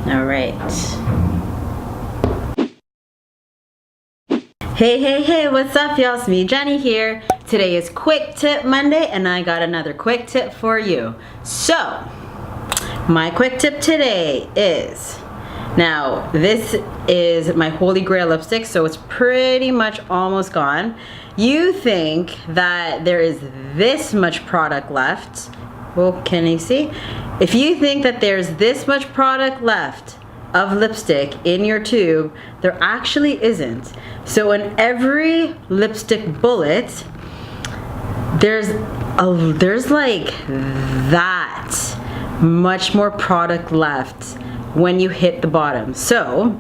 All right. Hey, what's up y'all? It's me, Jenny here. Today is Quick Tip Monday and I got another quick tip for you. So, my quick tip today is, now this is my Holy Grail lipstick, so it's pretty much almost gone. You think that there is this much product left. Well, can you see? If you think that there's this much product left of lipstick in your tube, there actually isn't. So in every lipstick bullet, there's like that much more product left when you hit the bottom. So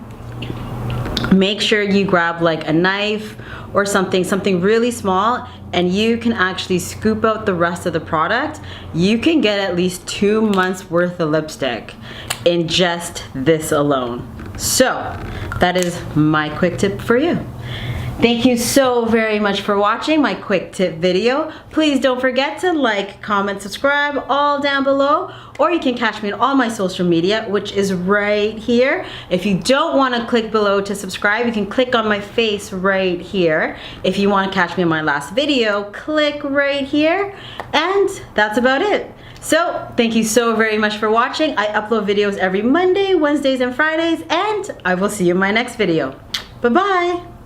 make sure you grab like a knife or something really small, and you can actually scoop out the rest of the product. You can get at least 2 months worth of lipstick in just this alone. So that is my quick tip for you. Thank you so very much for watching my quick tip video. Please don't forget to like, comment, subscribe all down below, or you can catch me on all my social media, which is right here. If you don't want to click below to subscribe, you can click on my face right here. If you want to catch me on my last video, click right here, and that's about it. So thank you so very much for watching. I upload videos every Monday, Wednesdays, and Fridays, and I will see you in my next video. Bye-bye.